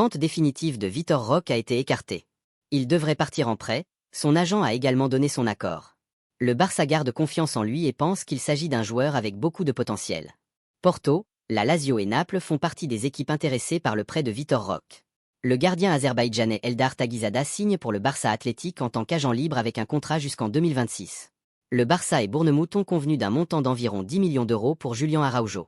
vente définitive de Vitor Roque a été écartée. Il devrait partir en prêt, son agent a également donné son accord. Le Barça garde confiance en lui et pense qu'il s'agit d'un joueur avec beaucoup de potentiel. Porto, la Lazio et Naples font partie des équipes intéressées par le prêt de Vitor Roque. Le gardien azerbaïdjanais Eldar Tagizada signe pour le Barça Athletic en tant qu'agent libre avec un contrat jusqu'en 2026. Le Barça et Bournemouth ont convenu d'un montant d'environ 10 millions d'euros pour Julián Araujo.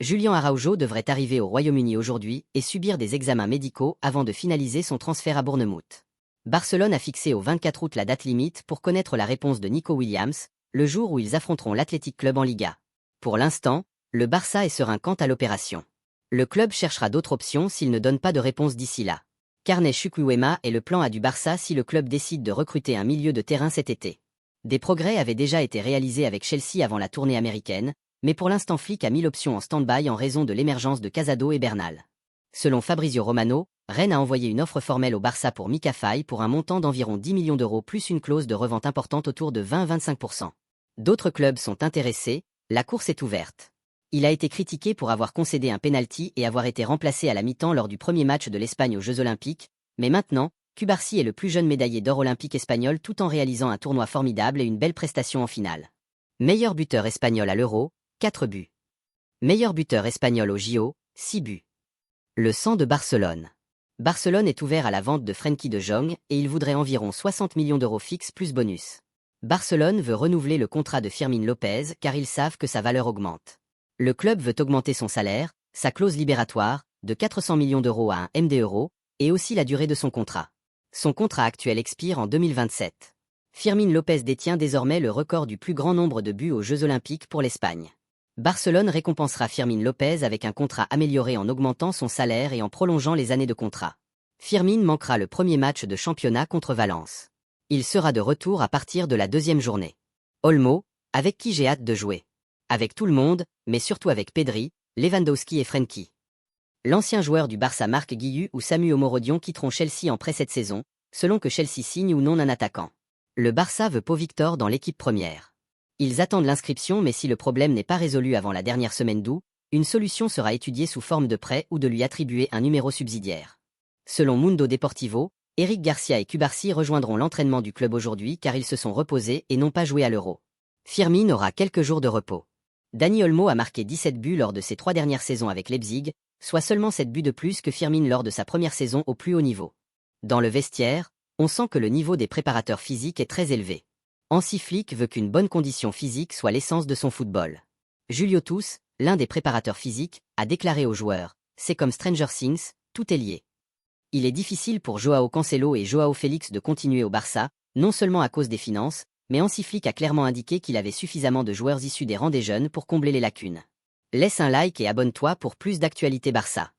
Julián Araujo devrait arriver au Royaume-Uni aujourd'hui et subir des examens médicaux avant de finaliser son transfert à Bournemouth. Barcelone a fixé au 24 août la date limite pour connaître la réponse de Nico Williams, le jour où ils affronteront l'Athletic Club en Liga. Pour l'instant, le Barça est serein quant à l'opération. Le club cherchera d'autres options s'il ne donne pas de réponse d'ici là. Carnet Chukwuemeka est le plan A du Barça si le club décide de recruter un milieu de terrain cet été. Des progrès avaient déjà été réalisés avec Chelsea avant la tournée américaine, mais pour l'instant Flick a mis l'option en stand-by en raison de l'émergence de Casado et Bernal. Selon Fabrizio Romano, Rennes a envoyé une offre formelle au Barça pour Mika Faye pour un montant d'environ 10 millions d'euros plus une clause de revente importante autour de 20-25%. D'autres clubs sont intéressés, la course est ouverte. Il a été critiqué pour avoir concédé un penalty et avoir été remplacé à la mi-temps lors du premier match de l'Espagne aux Jeux Olympiques, mais maintenant, Cubarsí est le plus jeune médaillé d'or olympique espagnol tout en réalisant un tournoi formidable et une belle prestation en finale. Meilleur buteur espagnol à l'Euro, 4 buts. Meilleur buteur espagnol au JO, 6 buts. Le 100 de Barcelone. Barcelone est ouvert à la vente de Frenkie de Jong et il voudrait environ 60 millions d'euros fixes plus bonus. Barcelone veut renouveler le contrat de Fermín López car ils savent que sa valeur augmente. Le club veut augmenter son salaire, sa clause libératoire, de 400 millions d'euros à 1 million d'euros, et aussi la durée de son contrat. Son contrat actuel expire en 2027. Fermín López détient désormais le record du plus grand nombre de buts aux Jeux Olympiques pour l'Espagne. Barcelone récompensera Fermín López avec un contrat amélioré en augmentant son salaire et en prolongeant les années de contrat. Fermín manquera le premier match de championnat contre Valence. Il sera de retour à partir de la deuxième journée. Olmo, avec qui j'ai hâte de jouer. Avec tout le monde, mais surtout avec Pedri, Lewandowski et Frenkie. L'ancien joueur du Barça Marc Guiu ou Samu Omorodion quitteront Chelsea en prêt cette saison, selon que Chelsea signe ou non un attaquant. Le Barça veut Pau Victor dans l'équipe première. Ils attendent l'inscription mais si le problème n'est pas résolu avant la dernière semaine d'août, une solution sera étudiée sous forme de prêt ou de lui attribuer un numéro subsidiaire. Selon Mundo Deportivo, Eric Garcia et Cubarsí rejoindront l'entraînement du club aujourd'hui car ils se sont reposés et n'ont pas joué à l'Euro. Fermín aura quelques jours de repos. Dani Olmo a marqué 17 buts lors de ses 3 dernières saisons avec Leipzig, soit seulement 7 buts de plus que Fermín lors de sa première saison au plus haut niveau. Dans le vestiaire, on sent que le niveau des préparateurs physiques est très élevé. Hansi Flick veut qu'une bonne condition physique soit l'essence de son football. Julio Tous, l'un des préparateurs physiques, a déclaré aux joueurs « C'est comme Stranger Things, tout est lié ». Il est difficile pour Joao Cancelo et Joao Félix de continuer au Barça, non seulement à cause des finances, mais Hansi Flick a clairement indiqué qu'il avait suffisamment de joueurs issus des rangs des jeunes pour combler les lacunes. Laisse un like et abonne-toi pour plus d'actualités Barça.